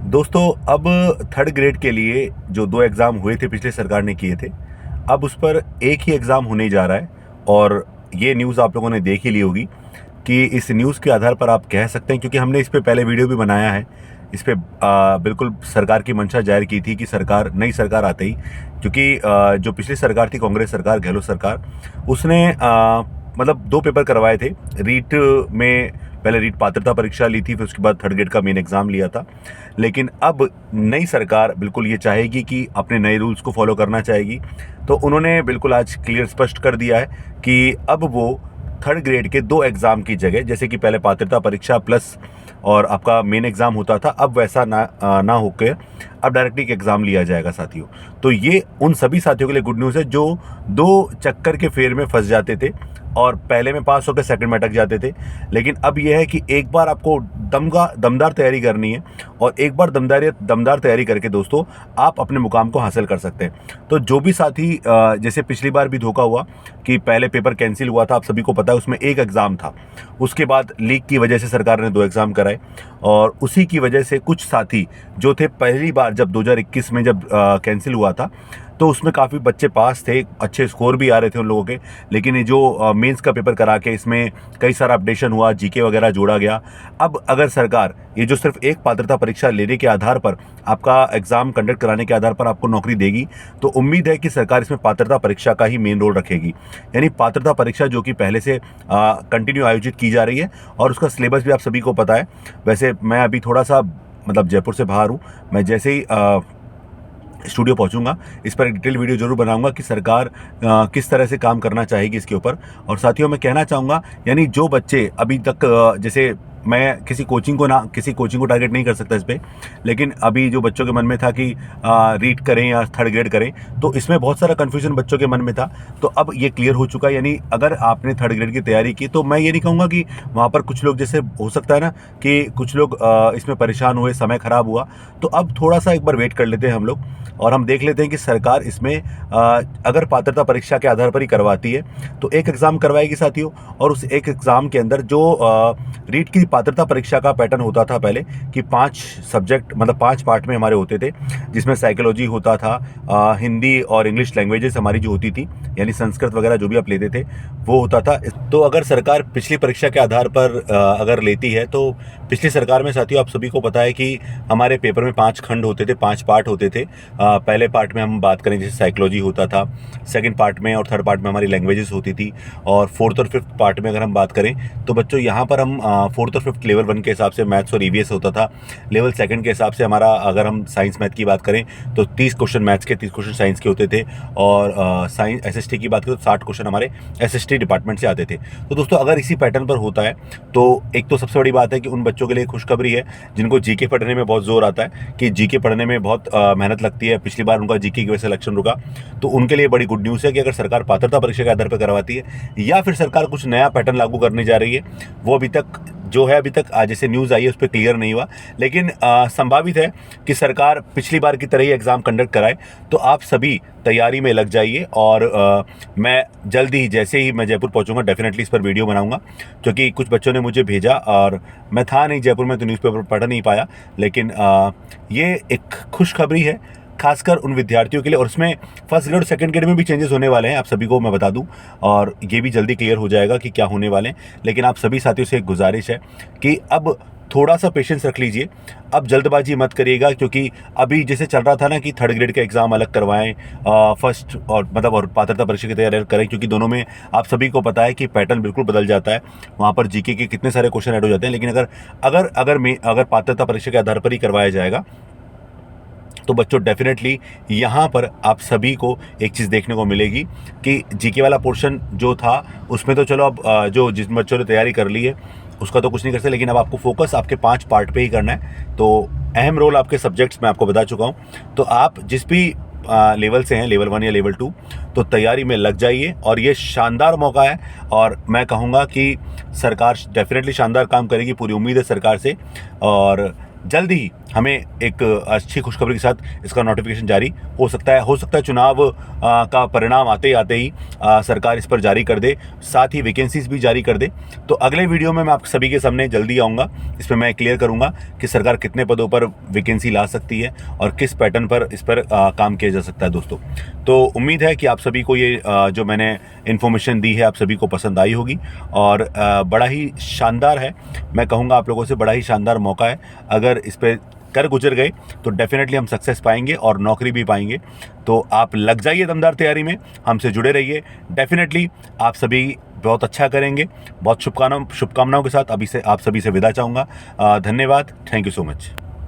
दोस्तों, अब third grade के लिए जो 2 एग्ज़ाम हुए थे पिछले सरकार ने किए थे, अब उस पर एक ही एग्ज़ाम होने जा रहा है। और ये न्यूज़ आप लोगों ने देख ही ली होगी कि इस न्यूज़ के आधार पर आप कह सकते हैं, क्योंकि हमने इस पे पहले वीडियो भी बनाया है। इस पे बिल्कुल सरकार की मंशा जाहिर की थी कि नई सरकार आते ही, क्योंकि जो पिछली सरकार थी कांग्रेस सरकार, गहलोत सरकार, उसने मतलब 2 पेपर करवाए थे। रीट में पहले रीट पात्रता परीक्षा ली थी, फिर उसके बाद थर्ड ग्रेड का मेन एग्ज़ाम लिया था। लेकिन अब नई सरकार बिल्कुल ये चाहेगी कि अपने नए रूल्स को फॉलो करना चाहेगी। तो उन्होंने बिल्कुल आज क्लियर स्पष्ट कर दिया है कि अब वो थर्ड ग्रेड के 2 एग्ज़ाम की जगह, जैसे कि पहले पात्रता परीक्षा प्लस और आपका मेन एग्ज़ाम होता था, अब वैसा ना होकर अब डायरेक्टली एक एग्ज़ाम लिया जाएगा साथियों। तो ये उन सभी साथियों के लिए गुड न्यूज़ है जो 2 चक्कर के फेर में फंस जाते थे और पहले में पास होकर सेकंड में अटक जाते थे। लेकिन अब यह है कि एक बार आपको दमदार तैयारी करनी है, और एक बार दमदार तैयारी करके दोस्तों आप अपने मुकाम को हासिल कर सकते हैं। तो जो भी साथी जैसे पिछली बार भी धोखा हुआ कि पहले पेपर कैंसिल हुआ था, आप सभी को पता है, उसमें एक एग्ज़ाम था। उसके बाद लीक की वजह से सरकार ने 2 एग्ज़ाम कराए, और उसी की वजह से कुछ साथी जो थे पहली बार जब 2021 में जब कैंसिल हुआ था, तो उसमें काफ़ी बच्चे पास थे, अच्छे स्कोर भी आ रहे थे उन लोगों के। लेकिन ये जो मेंस का पेपर करा के इसमें कई सारा अपडेशन हुआ, जीके वगैरह जोड़ा गया। अब अगर सरकार ये जो सिर्फ एक पात्रता परीक्षा लेने के आधार पर, आपका एग्ज़ाम कंडक्ट कराने के आधार पर आपको नौकरी देगी, तो उम्मीद है कि सरकार इसमें पात्रता परीक्षा का ही मेन रोल रखेगी। यानी पात्रता परीक्षा जो कि पहले से कंटिन्यू आयोजित की जा रही है, और उसका सिलेबस भी आप सभी को पता है। वैसे मैं अभी थोड़ा सा मतलब जयपुर से बाहर हूँ, मैं जैसे ही स्टूडियो पहुंचूंगा इस पर एक डिटेल वीडियो जरूर बनाऊंगा कि सरकार किस तरह से काम करना चाहेगी इसके ऊपर। और साथियों, मैं कहना चाहूँगा, यानी जो बच्चे अभी तक जैसे मैं किसी कोचिंग को टारगेट नहीं कर सकता इस पर, लेकिन अभी जो बच्चों के मन में था कि रीट करें या थर्ड ग्रेड करें, तो इसमें बहुत सारा कन्फ्यूजन बच्चों के मन में था। तो अब ये क्लियर हो चुका है। यानी अगर आपने थर्ड ग्रेड की तैयारी की, तो मैं ये नहीं कहूँगा कि वहाँ पर कुछ लोग, जैसे हो सकता है ना कि कुछ लोग इसमें परेशान हुए, समय खराब हुआ, तो अब थोड़ा सा एक बार वेट कर लेते हैं हम लोग, और हम देख लेते हैं कि सरकार इसमें अगर पात्रता परीक्षा के आधार पर ही करवाती है तो एक एग्ज़ाम करवाएगी साथियों। और उस एक एग्ज़ाम के अंदर जो रीट की पात्रता परीक्षा का पैटर्न होता था पहले, कि 5 सब्जेक्ट मतलब 5 पार्ट में हमारे होते थे, जिसमें साइकोलॉजी होता था, हिंदी और इंग्लिश लैंग्वेजेस हमारी जो होती थी, यानी संस्कृत वगैरह जो भी आप लेते थे वो होता था। तो अगर सरकार पिछली परीक्षा के आधार पर अगर लेती है, तो पिछली सरकार में साथियों आप सभी को पता है कि हमारे पेपर में 5 खंड होते थे, 5 पार्ट होते थे। पहले पार्ट में हम बात करें जैसे साइकोलॉजी होता था, सेकंड पार्ट में और थर्ड पार्ट में हमारी लैंग्वेजेस होती थी, और फोर्थ और फिफ्थ पार्ट में अगर हम बात करें तो बच्चों यहाँ पर हम फोर्थ और फिफ्थ लेवल 1 के हिसाब से मैथ्स और ईवीएस होता था। लेवल सेकंड के हिसाब से हमारा, अगर हम साइंस मैथ की बात करें तो 30 क्वेश्चन मैथ्स के, 30 क्वेश्चन साइंस के होते थे, और साइंस एसएसटी की बात करें तो 60 क्वेश्चन हमारे एसएसटी डिपार्टमेंट से आते थे। तो दोस्तों अगर इसी पैटर्न पर होता है तो एक तो सबसे बड़ी बात है कि उन बच्चों के लिए खुशखबरी है जिनको जीके पढ़ने में बहुत जोर आता है, कि जीके पढ़ने में बहुत मेहनत लगती है। पिछली बार उनका जीके की वजह से सिलेक्शन रुका, तो उनके लिए बड़ी गुड न्यूज़ है कि अगर सरकार पात्रता परीक्षा के आधार पर करवाती है, या फिर सरकार कुछ नया पैटर्न लागू करने जा रही है, वो अभी तक जो है, अभी तक जैसे न्यूज़ आई है उस पर क्लियर नहीं हुआ। लेकिन संभावित है कि सरकार पिछली बार की तरह ही एग्ज़ाम कंडक्ट कराए। तो आप सभी तैयारी में लग जाइए, और मैं जल्दी ही, जैसे ही मैं जयपुर पहुंचूंगा, डेफिनेटली इस पर वीडियो बनाऊंगा, क्योंकि कुछ बच्चों ने मुझे भेजा और मैं था नहीं जयपुर में, तो न्यूज़पेपर पढ़ नहीं पाया। लेकिन ये एक खुशखबरी है खासकर उन विद्यार्थियों के लिए, और उसमें फर्स्ट ग्रेड और सेकंड ग्रेड में भी चेंजेस होने वाले हैं, आप सभी को मैं बता दूं, और ये भी जल्दी क्लियर हो जाएगा कि क्या होने वाले हैं। लेकिन आप सभी साथियों से एक गुजारिश है कि अब थोड़ा सा पेशेंस रख लीजिए, अब जल्दबाजी मत करिएगा, क्योंकि अभी जैसे चल रहा था ना कि थर्ड ग्रेड का एग्ज़ाम अलग करवाएं, फर्स्ट और मतलब और पात्रता परीक्षा की तैयारी करें, क्योंकि दोनों में आप सभी को पता है कि पैटर्न बिल्कुल बदल जाता है। वहाँ पर जीके के कितने सारे क्वेश्चन ऐड हो जाते हैं। लेकिन अगर पात्रता परीक्षा के आधार पर ही करवाया जाएगा, तो बच्चों डेफिनेटली यहाँ पर आप सभी को एक चीज़ देखने को मिलेगी कि जीके वाला पोर्शन जो था उसमें तो चलो अब जो जिस बच्चों ने तैयारी कर ली है उसका तो कुछ नहीं कर सकते, लेकिन अब आपको फोकस आपके 5 पार्ट पे ही करना है। तो अहम रोल आपके सब्जेक्ट्स मैं आपको बता चुका हूँ। तो आप जिस भी लेवल से हैं, लेवल 1 या लेवल 2, तो तैयारी में लग जाइए, और ये शानदार मौका है। और मैं कहूँगा कि सरकार डेफिनेटली शानदार काम करेगी, पूरी उम्मीद है सरकार से, और जल्दी ही हमें एक अच्छी खुशखबरी के साथ इसका नोटिफिकेशन जारी हो सकता है चुनाव का परिणाम आते ही सरकार इस पर जारी कर दे, साथ ही वैकेंसीज भी जारी कर दे। तो अगले वीडियो में मैं आप सभी के सामने जल्दी आऊँगा, इस पर मैं क्लियर करूँगा कि सरकार कितने पदों पर वैकेंसी ला सकती है और किस पैटर्न पर इस पर काम किया जा सकता है दोस्तों। तो उम्मीद है कि आप सभी को ये जो मैंने इन्फॉर्मेशन दी है आप सभी को पसंद आई होगी और बड़ा ही शानदार है, मैं कहूँगा आप लोगों से बड़ा ही शानदार मौका है। अगर इस पर कर गुजर गए तो डेफिनेटली हम सक्सेस पाएंगे और नौकरी भी पाएंगे। तो आप लग जाइए दमदार तैयारी में, हमसे जुड़े रहिए, डेफिनेटली आप सभी बहुत अच्छा करेंगे। बहुत शुभकामनाओं के साथ अभी से आप सभी से विदा चाहूँगा। धन्यवाद, थैंक यू सो मच।